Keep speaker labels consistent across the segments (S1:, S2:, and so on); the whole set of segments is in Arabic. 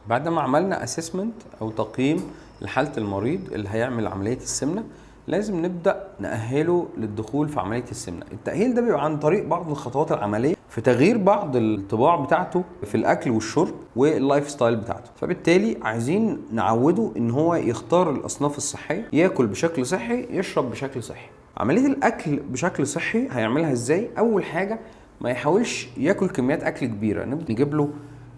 S1: بعد ما عملنا اسسمنت او تقييم لحالة المريض اللي هيعمل عملية السمنة، لازم نبدأ نأهله للدخول في عملية السمنة. التأهيل ده بيبقى عن طريق بعض الخطوات العملية في تغيير بعض الطباع بتاعته في الأكل والشرب واللايف ستايل بتاعته. فبالتالي عايزين نعوده إن هو يختار الأصناف الصحية، ياكل بشكل صحي، يشرب بشكل صحي. عملية الأكل بشكل صحي هيعملها إزاي؟ أول حاجة ما يحاولش ياكل كميات أكل كبيرة، نجيب له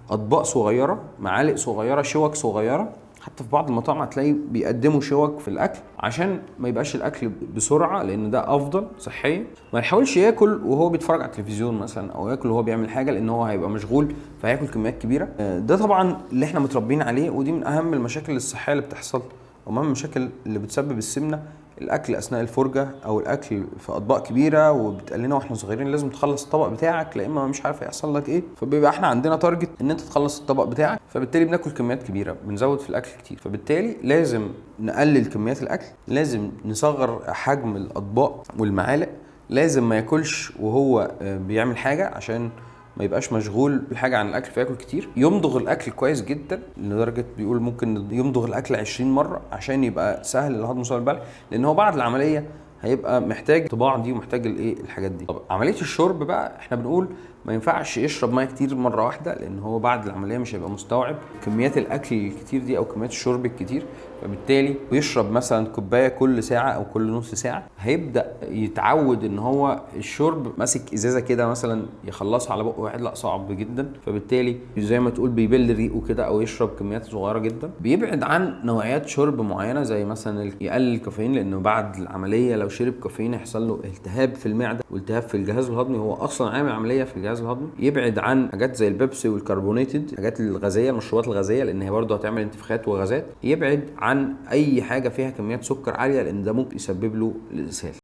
S1: اطباق صغيره، معالق صغيره، شوك صغيره. حتى في بعض المطاعم هتلاقي بيقدموا شوك في الاكل عشان ما يبقاش الاكل بسرعه، لان ده افضل صحيا. ما يحاولش ياكل وهو بيتفرج على التلفزيون مثلا، او ياكل وهو بيعمل حاجه، لان هو هيبقى مشغول فهياكل كميات كبيره. ده طبعا اللي احنا متربيين عليه، ودي من اهم المشاكل الصحيه اللي بتحصل ومن المشاكل اللي بتسبب السمنه. الاكل اثناء الفرجه او الاكل في اطباق كبيره، وبتقال لنا واحنا صغيرين لازم تخلص الطبق بتاعك، لا اما مش عارف هيحصل لك ايه. فبيبقى احنا عندنا تارجت ان انت تخلص الطبق بتاعك، فبالتالي بناكل كميات كبيره، بنزود في الاكل كتير. فبالتالي لازم نقلل كميات الاكل، لازم نصغر حجم الاطباق والمعالق، لازم ما ياكلش وهو بيعمل حاجه عشان ما يبقاش مشغول بالحاجه عن الاكل فياكل كتير. يمضغ الاكل كويس جدا لدرجه بيقول ممكن يمضغ الاكل 20 مره عشان يبقى سهل الهضم وسهل البلع، لان هو بعد العمليه هيبقى محتاج الطباع دي ومحتاج الحاجات دي. طب عمليه الشرب بقى، احنا بنقول ما ينفعش يشرب ميه كتير مره واحده، لان هو بعد العمليه مش هيبقى مستوعب كميات الاكل الكتير دي او كميات الشرب الكتير. فبالتالي بيشرب مثلا كوبايه كل ساعه او كل نص ساعه، هيبدا يتعود ان هو الشرب ماسك ازازه كده مثلا يخلصها على بق واحد، لا صعب جدا. فبالتالي زي ما تقول بيبل ريقه كده او يشرب كميات صغيره جدا. بيبعد عن نوعيات شرب معينه، زي مثلا يقلل الكافيين، لانه بعد العمليه لو شرب كافيين يحصل له التهاب في المعده والتهاب في الجهاز الهضمي، هو اصلا عامل عمليه في الجهاز الهضمي. يبعد عن حاجات زي البيبسي والكربونيتد، الحاجات الغازيه، المشروبات الغازيه، لان هي برضه هتعمل انتفاخات وغازات. يبعد عن اي حاجه فيها كميات سكر عاليه، لان ده ممكن يسبب له الاسهال.